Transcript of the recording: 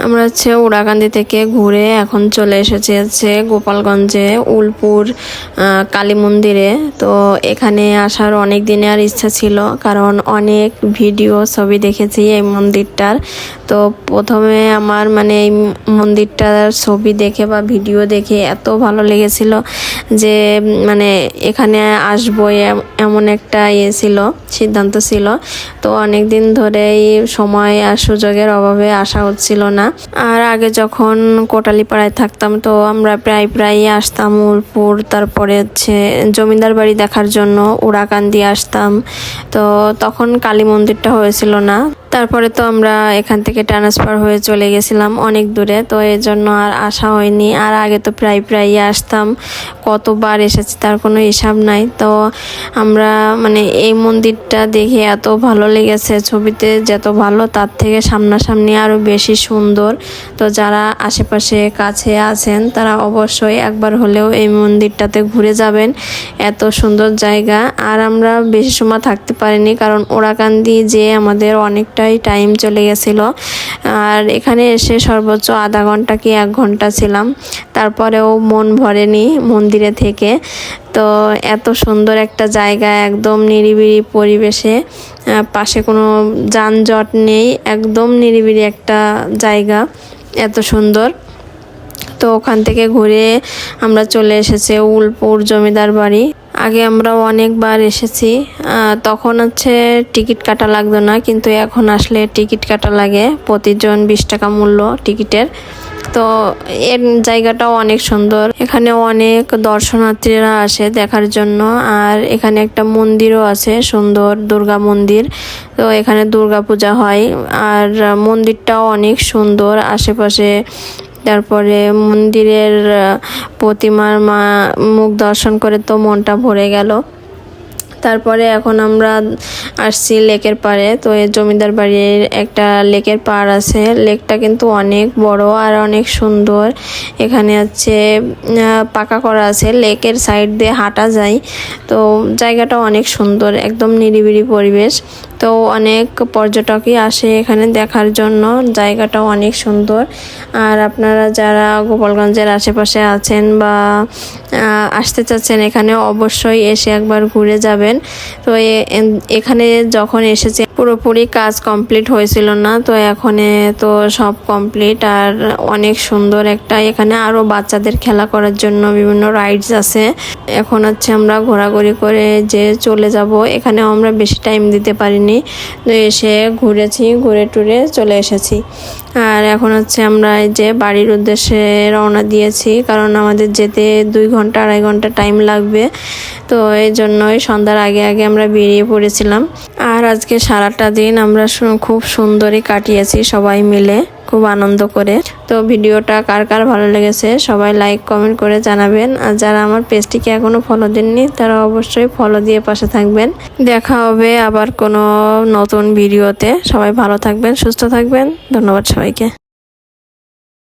আমরা উড়াকান্দি থেকে ঘুরে এখন চলে এসেছি গোপালগঞ্জে উলপুর কালী মন্দিরে। তো এখানে আসার অনেক দিনের ইচ্ছা ছিল, কারণ অনেক ভিডিও ছবি দেখেছি এই মন্দিরটার। তো প্রথমে আমার এই মন্দিরটার ছবি দেখে বা ভিডিও দেখে এত ভালো লেগেছিল যে এখানে আসবো এমন একটা ছিল, সিদ্ধান্ত ছিল। তো অনেক দিন ধরেই সময় আর সুযোগের অভাবে আসা হচ্ছিল না। আর আগে যখন কোটালীপাড়ায় থাকতাম তো আমরা প্রায় আসতাম উলপুর, তারপরে জমিদার বাড়ি দেখার জন্য উড়াকান্দি আসতাম। তো তখন কালী মন্দিরটা হয়েছিল না, তারপরে তো আমরা এখান থেকে ট্রান্সফার হয়ে চলে গেছিলাম অনেক দূরে, তো এর জন্য আর আসা হয়নি। আর আগে তো প্রায় আসতাম, কতবার এসেছি তার কোনো হিসাব নাই। তো আমরা এই মন্দিরটা দেখে এত ভালো লেগেছে, ছবিতে যত ভালো তার থেকে সামনাসামনি আরও বেশি সুন্দর। তো যারা আশেপাশে কাছে আছেন তারা অবশ্যই একবার হলেও এই মন্দিরটাতে ঘুরে যাবেন, এত সুন্দর জায়গা। আর আমরা বেশি সময় থাকতে পারিনি, কারণ ওড়াকান্দি যে আমাদের অনেকটাই টাইম চলে গেছিল। আর এখানে এসে সর্বোচ্চ আধা ঘন্টা কি 1 ঘন্টা ছিলাম, তারপরেও মন ভরেনি মন্দিরে থেকে। তো এত সুন্দর একটা জায়গা, একদম নিরিবিলি পরিবেশে, পাশে কোনো যানজট নেই, একদম নিরিবিলি একটা জায়গা, এত সুন্দর। তো ওখান থেকে ঘুরে আমরা চলে এসেছি উলপুর জমিদার বাড়ি। আগে আমরা অনেকবার এসেছি, তখন টিকিট কাটা লাগতো না, কিন্তু এখন আসলে টিকিট কাটা লাগে, প্রতিজন 20 টাকা মূল্য টিকিটের। তো এর জায়গাটাও অনেক সুন্দর, এখানে অনেক দর্শনার্থীরা আসে দেখার জন্য। আর এখানে একটা মন্দিরও আছে, সুন্দর দুর্গা মন্দির। তো এখানে দুর্গা পূজা হয়, আর মন্দিরটাও অনেক সুন্দর আশেপাশে। তারপরে মন্দিরের প্রতিমার মুখ দর্শন করে তো মনটা ভরে গেল। তারপরে এখন আমরা আসছি লেকের পাড়ে। তো এই জমিদার বাড়ির একটা লেকের পাড় আছে, লেকটা কিন্তু অনেক বড় আর অনেক সুন্দর। এখানে পাকা করা আছে, লেকের সাইড দিয়ে হাঁটা যায়। তো জায়গাটা অনেক সুন্দর, একদম নিরিবিলি পরিবেশ। তো অনেক পর্যটকই আসে এখানে দেখার জন্য, জায়গাটাও অনেক সুন্দর। আর আপনারা যারা গোপালগঞ্জের আশেপাশে আছেন বা আসতে চাচ্ছেন, এখানে অবশ্যই এসে একবার ঘুরে যাবেন। তো এখানে যখন এসেছে পুরোপুরি কাজ কমপ্লিট হয়েছিল না, তো এখন তো সব কমপ্লিট। আর অনেক সুন্দর একটা, এখানে আরও বাচ্চাদের খেলা করার জন্য বিভিন্ন রাইডস আছে। এখন আমরা ঘোরাঘুরি করে যে চলে যাব। এখানেও আমরা বেশি টাইম দিতে পারিনি, তো এসে ঘুরেছি, ঘুরে টুরে চলে এসেছি। আর এখন আমরা এই যে বাড়ির উদ্দেশ্যে রওনা দিয়েছি, কারণ আমাদের যেতে 2 ঘন্টা 2.5 ঘন্টা টাইম লাগবে। তো এই জন্যই সন্ধ্যার আগে আমরা বেরিয়ে পড়েছিলাম। আর আজকে সারাটা দিন আমরা খুব সুন্দরই কাটিয়েছি সবাই মিলে, খুব আনন্দ করে। তো ভিডিওটা কার কার ভালো লেগেছে সবাই লাইক কমেন্ট করে জানাবেন। আর যারা আমার পেজটিকে এখনো ফলো দেননি তারা অবশ্যই ফলো দিয়ে পাশে থাকবেন। দেখা হবে আবার কোনো নতুন ভিডিওতে। সবাই ভালো থাকবেন, সুস্থ থাকবেন। ধন্যবাদ সবাইকে।